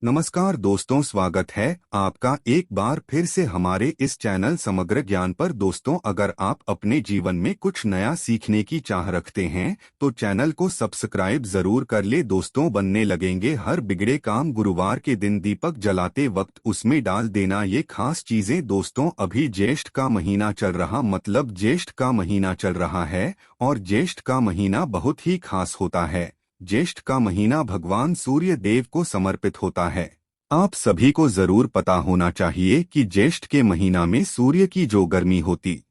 नमस्कार दोस्तों, स्वागत है आपका एक बार फिर से हमारे इस चैनल समग्र ज्ञान पर। दोस्तों, अगर आप अपने जीवन में कुछ नया सीखने की चाह रखते हैं तो चैनल को सब्सक्राइब जरूर कर ले। दोस्तों, बनने लगेंगे हर बिगड़े काम। गुरुवार के दिन दीपक जलाते वक्त उसमें डाल देना ये खास चीजें। दोस्तों, अभी ज्येष्ठ का महीना चल रहा, मतलब ज्येष्ठ का महीना चल रहा है और ज्येष्ठ का महीना बहुत ही खास होता है। ज्येष्ठ का महीना भगवान सूर्य देव को समर्पित होता है। आप सभी को जरूर पता होना चाहिए कि ज्येष्ठ के महीना में सूर्य की जो गर्मी होती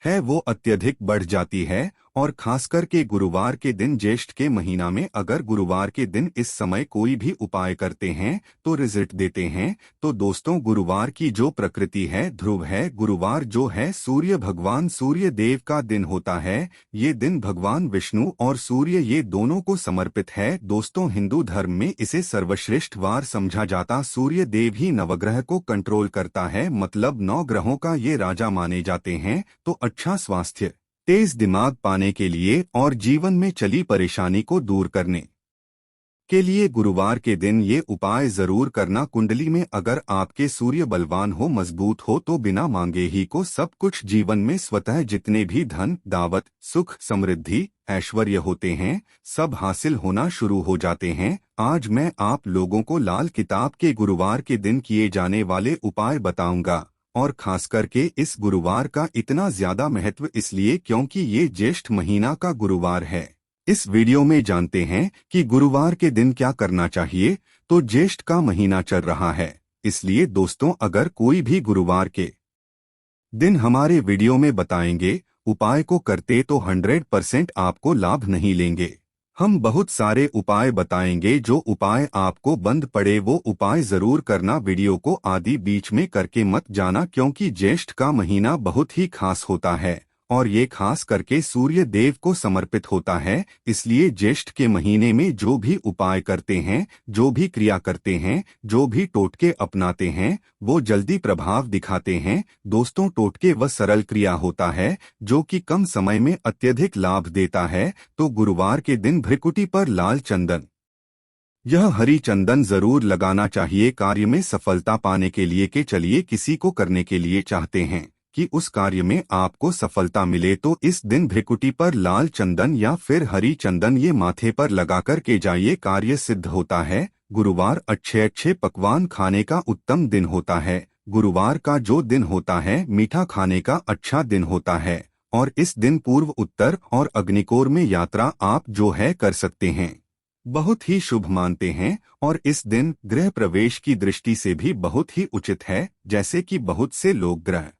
है वो अत्यधिक बढ़ जाती है और खासकर के गुरुवार के दिन, ज्येष्ठ के महीना में अगर गुरुवार के दिन इस समय कोई भी उपाय करते हैं तो रिजल्ट देते हैं। तो दोस्तों, गुरुवार की जो प्रकृति है, ध्रुव है, गुरुवार जो है सूर्य भगवान सूर्य देव का दिन होता है। ये दिन भगवान विष्णु और सूर्य ये दोनों को समर्पित है। दोस्तों, हिंदू धर्म में इसे सर्वश्रेष्ठ वार समझा जाता। सूर्य देव ही नवग्रह को कंट्रोल करता है, मतलब 9 ग्रहों का ये राजा माने जाते हैं। तो अच्छा स्वास्थ्य, तेज दिमाग पाने के लिए और जीवन में चली परेशानी को दूर करने के लिए गुरुवार के दिन ये उपाय जरूर करना। कुंडली में अगर आपके सूर्य बलवान हो, मजबूत हो, तो बिना मांगे ही को सब कुछ जीवन में स्वतः जितने भी धन, दावत, सुख, समृद्धि, ऐश्वर्य होते हैं सब हासिल होना शुरू हो जाते हैं। आज मैं आप लोगों को लाल किताब के गुरुवार के दिन किए जाने वाले उपाय बताऊंगा। और खास करके इस गुरुवार का इतना ज्यादा महत्व इसलिए क्योंकि ये ज्येष्ठ महीना का गुरुवार है। इस वीडियो में जानते हैं कि गुरुवार के दिन क्या करना चाहिए। तो ज्येष्ठ का महीना चल रहा है, इसलिए दोस्तों, अगर कोई भी गुरुवार के दिन हमारे वीडियो में बताएंगे उपाय को करते तो 100% आपको लाभ नहीं लेंगे। हम बहुत सारे उपाय बताएंगे, जो उपाय आपको बंद पड़े वो उपाय जरूर करना। वीडियो को आदि बीच में करके मत जाना, क्योंकि ज्येष्ठ का महीना बहुत ही खास होता है और ये खास करके सूर्य देव को समर्पित होता है। इसलिए ज्येष्ठ के महीने में जो भी उपाय करते हैं, जो भी क्रिया करते हैं, जो भी टोटके अपनाते हैं, वो जल्दी प्रभाव दिखाते हैं। दोस्तों, टोटके वह सरल क्रिया होता है जो कि कम समय में अत्यधिक लाभ देता है। तो गुरुवार के दिन भ्रिकुटी पर लाल चंदन, यह हरी चंदन जरूर लगाना चाहिए कार्य में सफलता पाने के लिए। के चलिए, किसी को करने के लिए चाहते हैं कि उस कार्य में आपको सफलता मिले तो इस दिन भ्रिकुटी पर लाल चंदन या फिर हरी चंदन ये माथे पर लगाकर के जाइए, कार्य सिद्ध होता है। गुरुवार अच्छे अच्छे पकवान खाने का उत्तम दिन होता है। गुरुवार का जो दिन होता है मीठा खाने का अच्छा दिन होता है और इस दिन पूर्व, उत्तर और अग्निकोर में यात्रा आप जो है कर सकते हैं, बहुत ही शुभ मानते हैं। और इस दिन गृह प्रवेश की दृष्टि से भी बहुत ही उचित है। जैसे कि बहुत से लोग गृह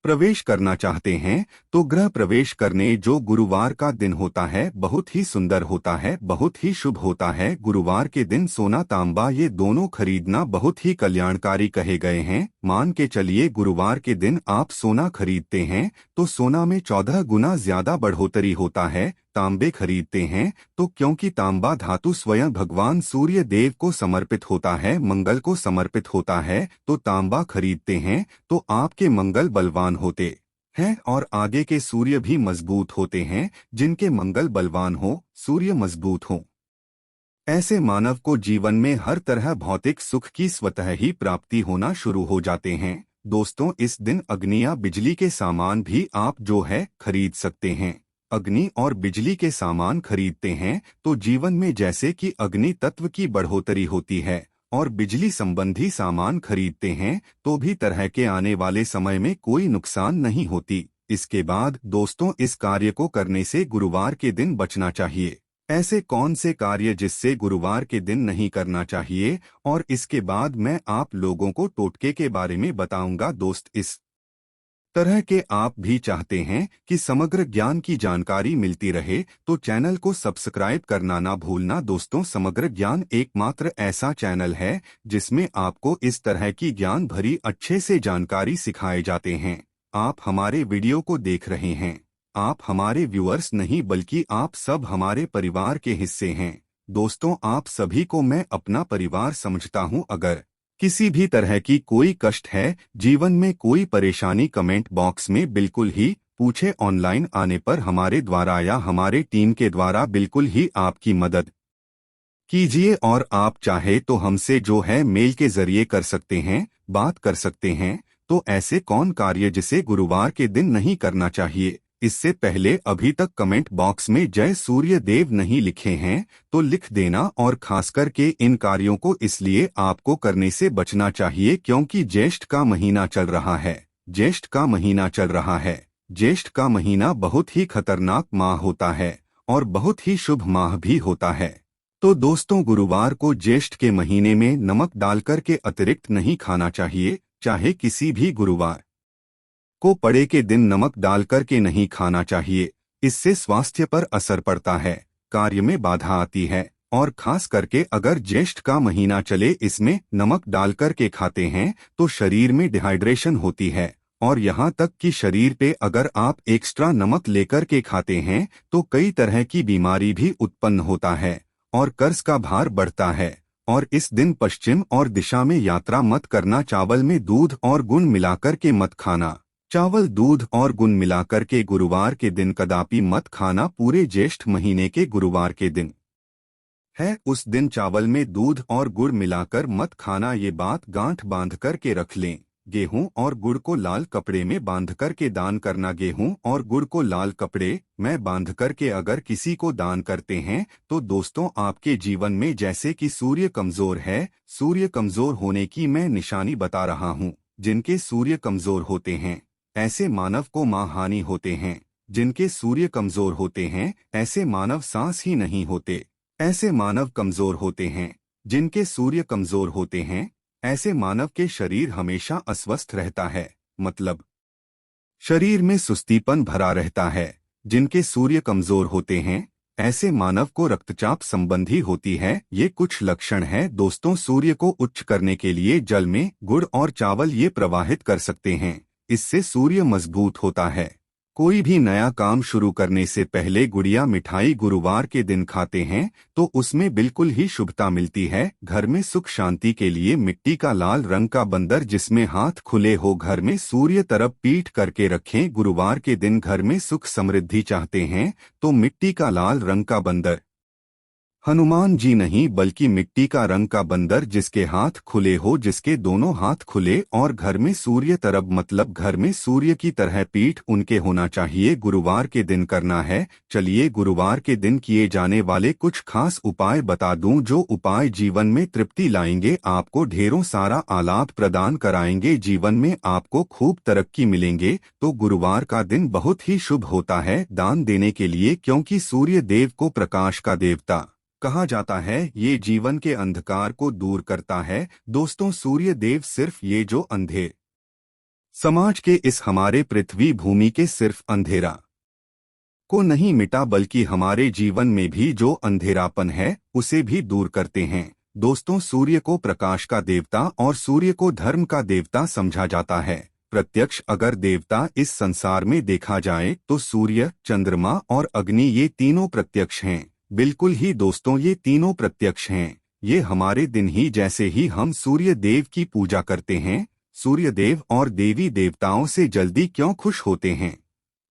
प्रवेश करना चाहते हैं तो गृह प्रवेश करने जो गुरुवार का दिन होता है बहुत ही सुंदर होता है, बहुत ही शुभ होता है। गुरुवार के दिन सोना तांबा ये दोनों खरीदना बहुत ही कल्याणकारी कहे गए हैं। मान के चलिए, गुरुवार के दिन आप सोना खरीदते हैं तो सोना में 14 गुना ज्यादा बढ़ोतरी होता है। तांबे खरीदते हैं तो क्योंकि तांबा धातु स्वयं भगवान सूर्य देव को समर्पित होता है, मंगल को समर्पित होता है, तो तांबा खरीदते हैं तो आपके मंगल बलवान होते हैं और आगे के सूर्य भी मजबूत होते हैं। जिनके मंगल बलवान हो, सूर्य मजबूत हो, ऐसे मानव को जीवन में हर तरह भौतिक सुख की स्वतः ही प्राप्ति होना शुरू हो जाते हैं। दोस्तों, इस दिन अग्नि या बिजली के सामान भी आप जो है खरीद सकते हैं। अग्नि और बिजली के सामान खरीदते हैं तो जीवन में जैसे कि अग्नि तत्व की बढ़ोतरी होती है और बिजली संबंधी सामान खरीदते हैं तो भी तरह के आने वाले समय में कोई नुकसान नहीं होती। इसके बाद दोस्तों, इस कार्य को करने से गुरुवार के दिन बचना चाहिए। ऐसे कौन से कार्य जिससे गुरुवार के दिन नहीं करना चाहिए, और इसके बाद मैं आप लोगों को टोटके के बारे में बताऊंगा। दोस्त, इस तरह के आप भी चाहते हैं कि समग्र ज्ञान की जानकारी मिलती रहे तो चैनल को सब्सक्राइब करना ना भूलना। दोस्तों, समग्र ज्ञान एकमात्र ऐसा चैनल है जिसमें आपको इस तरह की ज्ञान भरी अच्छे से जानकारी सिखाए जाते हैं। आप हमारे वीडियो को देख रहे हैं, आप हमारे व्यूअर्स नहीं बल्कि आप सब हमारे परिवार के हिस्से हैं। दोस्तों, आप सभी को मैं अपना परिवार समझता हूं। अगर किसी भी तरह की कोई कष्ट है, जीवन में कोई परेशानी, कमेंट बॉक्स में बिल्कुल ही पूछे। ऑनलाइन आने पर हमारे द्वारा या हमारे टीम के द्वारा बिल्कुल ही आपकी मदद कीजिए और आप चाहे तो हमसे जो है मेल के जरिए कर सकते हैं, बात कर सकते हैं। तो ऐसे कौन कार्य जिसे गुरुवार के दिन नहीं करना चाहिए? इससे पहले अभी तक कमेंट बॉक्स में जय सूर्य देव नहीं लिखे हैं तो लिख देना, और खास करके इन कार्यों को इसलिए आपको करने से बचना चाहिए क्योंकि ज्येष्ठ का महीना चल रहा है। ज्येष्ठ का महीना चल रहा है। ज्येष्ठ का महीना बहुत ही खतरनाक माह होता है और बहुत ही शुभ माह भी होता है। तो दोस्तों, गुरुवार को ज्येष्ठ के महीने में नमक डालकर के अतिरिक्त नहीं खाना चाहिए। चाहे किसी भी गुरुवार को पड़े के दिन नमक डालकर के नहीं खाना चाहिए। इससे स्वास्थ्य पर असर पड़ता है, कार्य में बाधा आती है, और खास करके अगर ज्येष्ठ का महीना चले इसमें नमक डालकर के खाते हैं तो शरीर में डिहाइड्रेशन होती है, और यहाँ तक कि शरीर पे अगर आप एक्स्ट्रा नमक लेकर के खाते हैं तो कई तरह की बीमारी भी उत्पन्न होता है और कर्ज का भार बढ़ता है। और इस दिन पश्चिम और दिशा में यात्रा मत करना। चावल में दूध और गुण मिलाकर के मत खाना। चावल, दूध और गुण मिलाकर के गुरुवार के दिन कदापि मत खाना। पूरे ज्येष्ठ महीने के गुरुवार के दिन है, उस दिन चावल में दूध और गुड़ मिलाकर मत खाना। ये बात गांठ बांध कर के रख लें। गेहूं और गुड़ को लाल कपड़े में बांध कर के दान करना। गेहूं और गुड़ को लाल कपड़े में बांध कर के अगर किसी को दान करते हैं तो दोस्तों, आपके जीवन में जैसे कि सूर्य कमजोर है, सूर्य कमजोर होने की मैं निशानी बता रहा हूं। जिनके सूर्य कमजोर होते हैं ऐसे मानव को मानहानि होते हैं। जिनके सूर्य कमजोर होते हैं ऐसे मानव सांस ही नहीं होते। ऐसे मानव कमजोर होते हैं। जिनके सूर्य कमजोर होते हैं ऐसे मानव के शरीर हमेशा अस्वस्थ रहता है, मतलब शरीर में सुस्तीपन भरा रहता है। जिनके सूर्य कमजोर होते हैं ऐसे मानव को रक्तचाप संबंधी होती है। ये कुछ लक्षण है दोस्तों। सूर्य को उच्च करने के लिए जल में गुड़ और चावल ये प्रवाहित कर सकते हैं। इससे सूर्य मजबूत होता है। कोई भी नया काम शुरू करने से पहले गुड़िया मिठाई गुरुवार के दिन खाते हैं तो उसमें बिल्कुल ही शुभता मिलती है। घर में सुख शांति के लिए मिट्टी का लाल रंग का बंदर जिसमें हाथ खुले हो घर में सूर्य तरफ पीठ करके रखें। गुरुवार के दिन घर में सुख समृद्धि चाहते हैं तो मिट्टी का लाल रंग का बंदर, हनुमान जी नहीं बल्कि मिट्टी का रंग का बंदर जिसके हाथ खुले हो, जिसके दोनों हाथ खुले और घर में सूर्य तरफ, मतलब घर में सूर्य की तरह पीठ उनके होना चाहिए। गुरुवार के दिन करना है। चलिए गुरुवार के दिन किए जाने वाले कुछ खास उपाय बता दूं जो उपाय जीवन में तृप्ति लाएंगे, आपको ढेरों सारा आलाप प्रदान कराएंगे, जीवन में आपको खूब तरक्की मिलेंगे। तो गुरुवार का दिन बहुत ही शुभ होता है दान देने के लिए, क्योंकि सूर्य देव को प्रकाश का देवता कहा जाता है। ये जीवन के अंधकार को दूर करता है। दोस्तों, सूर्य देव सिर्फ ये जो अंधेर समाज के इस हमारे पृथ्वी भूमि के सिर्फ अंधेरा को नहीं मिटा बल्कि हमारे जीवन में भी जो अंधेरापन है उसे भी दूर करते हैं। दोस्तों, सूर्य को प्रकाश का देवता और सूर्य को धर्म का देवता समझा जाता है। प्रत्यक्ष अगर देवता इस संसार में देखा जाए तो सूर्य, चंद्रमा और अग्नि ये तीनों प्रत्यक्ष हैं। बिल्कुल ही दोस्तों, ये तीनों प्रत्यक्ष हैं। ये हमारे दिन ही जैसे ही हम सूर्य देव की पूजा करते हैं, सूर्य देव और देवी देवताओं से जल्दी क्यों खुश होते हैं?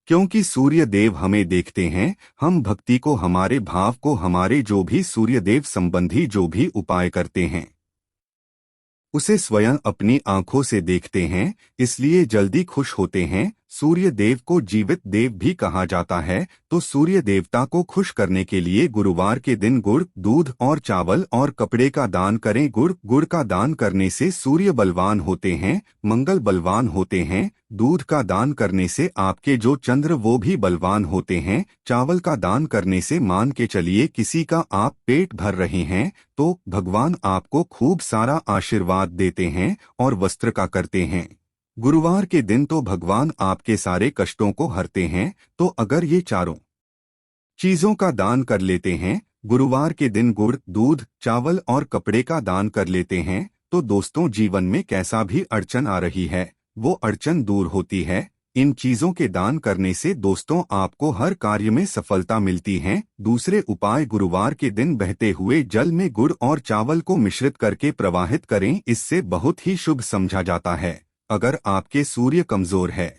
क्योंकि सूर्य देव हमें देखते हैं। हम भक्ति को, हमारे भाव को, हमारे जो भी सूर्य देव संबंधी जो भी उपाय करते हैं उसे स्वयं अपनी आंखों से देखते हैं, इसलिए जल्दी खुश होते हैं। सूर्य देव को जीवित देव भी कहा जाता है। तो सूर्य देवता को खुश करने के लिए गुरुवार के दिन गुड़, दूध और चावल और कपड़े का दान करें। गुड़ का दान करने से सूर्य बलवान होते हैं, मंगल बलवान होते हैं। दूध का दान करने से आपके जो चंद्र वो भी बलवान होते हैं। चावल का दान करने से मान के चलिए किसी का आप पेट भर रहे हैं तो भगवान आपको खूब सारा आशीर्वाद देते हैं और वस्त्र का करते हैं। गुरुवार के दिन तो भगवान आपके सारे कष्टों को हरते हैं। तो अगर ये चारों चीजों का दान कर लेते हैं, गुरुवार के दिन गुड़, दूध, चावल और कपड़े का दान कर लेते हैं, तो दोस्तों जीवन में कैसा भी अड़चन आ रही है वो अड़चन दूर होती है। इन चीजों के दान करने से दोस्तों आपको हर कार्य में सफलता मिलती है। दूसरे उपाय, गुरुवार के दिन बहते हुए जल में गुड़ और चावल को मिश्रित करके प्रवाहित करें। इससे बहुत ही शुभ समझा जाता है। अगर आपके सूर्य कमजोर है,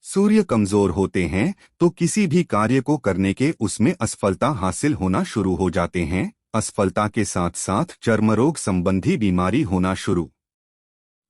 सूर्य कमजोर होते हैं तो किसी भी कार्य को करने के उसमें असफलता हासिल होना शुरू हो जाते हैं। असफलता के साथ साथ चर्मरोग संबंधी बीमारी होना शुरू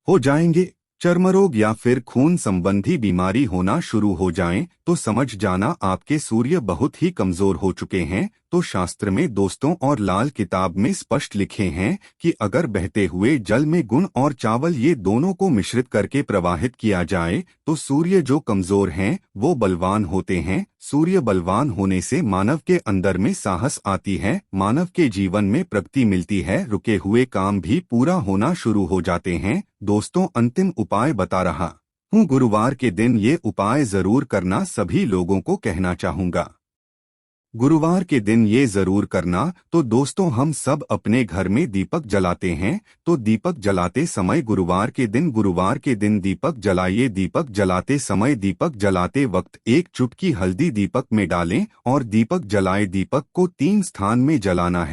हो जाएंगे। चर्मरोग या फिर खून संबंधी बीमारी होना शुरू हो जाएं तो समझ जाना आपके सूर्य बहुत ही कमजोर हो चुके हैं। तो शास्त्र में दोस्तों और लाल किताब में स्पष्ट लिखे हैं कि अगर बहते हुए जल में गुण और चावल ये दोनों को मिश्रित करके प्रवाहित किया जाए तो सूर्य जो कमजोर हैं वो बलवान होते हैं। सूर्य बलवान होने से मानव के अंदर में साहस आती है, मानव के जीवन में प्रगति मिलती है, रुके हुए काम भी पूरा होना शुरू हो जाते हैं। दोस्तों अंतिम उपाय बता रहा हूँ, गुरुवार के दिन ये उपाय जरूर करना, सभी लोगों को कहना चाहूँगा। गुरुवार के दिन ये जरूर करना। तो दोस्तों हम सब अपने घर में दीपक जलाते हैं, तो दीपक जलाते समय गुरुवार के दिन दीपक जलाइए। दीपक जलाते समय, दीपक जलाते वक्त एक चुटकी हल्दी दीपक में डालें और दीपक जलाए। दीपक को 3 स्थान में जलाना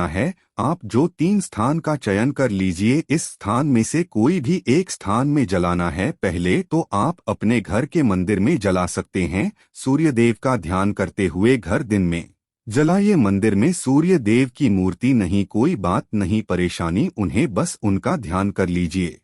है। आप जो 3 स्थान का चयन कर लीजिए, इस स्थान में से कोई भी एक स्थान में जलाना है। पहले तो आप अपने घर के मंदिर में जला सकते हैं, सूर्य देव का ध्यान करते हुए घर दिन में जलाइए। मंदिर में सूर्य देव की मूर्ति नहीं, कोई बात नहीं परेशानी, उन्हें बस उनका ध्यान कर लीजिए।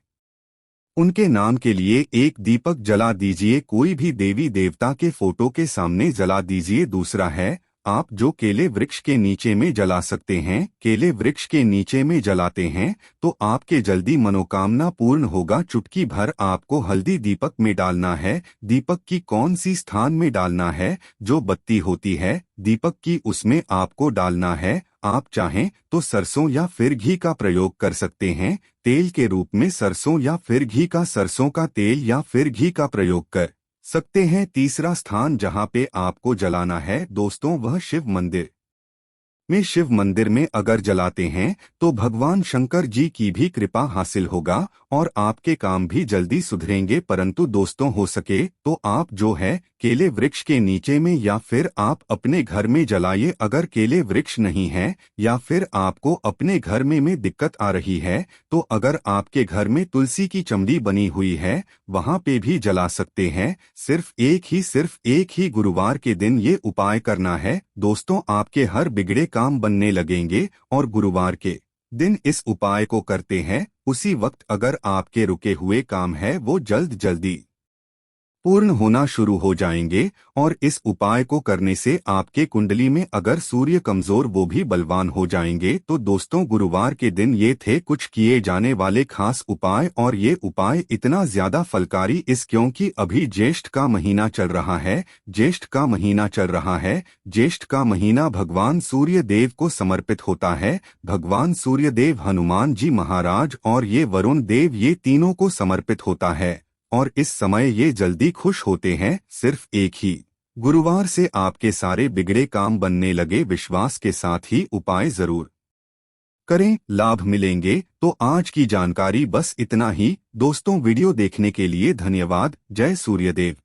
उनके नाम के लिए एक दीपक जला दीजिए, कोई भी देवी देवता के फोटो के सामने जला दीजिए। दूसरा है, आप जो केले वृक्ष के नीचे में जला सकते हैं, केले वृक्ष के नीचे में जलाते हैं तो आपके जल्दी मनोकामना पूर्ण होगा। चुटकी भर आपको हल्दी दीपक में डालना है। दीपक की कौन सी स्थान में डालना है? जो बत्ती होती है दीपक की, उसमें आपको डालना है। आप चाहें तो सरसों या फिर घी का प्रयोग कर सकते हैं, तेल के रूप में सरसों या फिर घी का, सरसों का तेल या फिर घी का प्रयोग कर सकते हैं। तीसरा स्थान जहां पे आपको जलाना है दोस्तों, वह शिव मंदिर में, शिव मंदिर में अगर जलाते हैं तो भगवान शंकर जी की भी कृपा हासिल होगा और आपके काम भी जल्दी सुधरेंगे। परंतु दोस्तों हो सके तो आप जो है केले वृक्ष के नीचे में या फिर आप अपने घर में जलाइए। अगर केले वृक्ष नहीं है या फिर आपको अपने घर में दिक्कत आ रही है तो अगर आपके घर में तुलसी की चमड़ी बनी हुई है वहां पे भी जला सकते हैं। सिर्फ एक ही गुरुवार के दिन ये उपाय करना है दोस्तों, आपके हर बिगड़े काम बनने लगेंगे। और गुरुवार के दिन इस उपाय को करते हैं उसी वक्त अगर आपके रुके हुए काम है वो जल्दी पूर्ण होना शुरू हो जाएंगे। और इस उपाय को करने से आपके कुंडली में अगर सूर्य कमजोर वो भी बलवान हो जाएंगे। तो दोस्तों गुरुवार के दिन ये थे कुछ किए जाने वाले खास उपाय, और ये उपाय इतना ज्यादा फलकारी क्योंकि अभी ज्येष्ठ का महीना चल रहा है। ज्येष्ठ का महीना भगवान सूर्य देव को समर्पित होता है। भगवान सूर्य देव, हनुमान जी महाराज और ये वरुण देव, ये तीनों को समर्पित होता है और इस समय ये जल्दी खुश होते हैं। सिर्फ एक ही गुरुवार से आपके सारे बिगड़े काम बनने लगे। विश्वास के साथ ही उपाय जरूर करें, लाभ मिलेंगे। तो आज की जानकारी बस इतना ही दोस्तों। वीडियो देखने के लिए धन्यवाद। जय सूर्यदेव।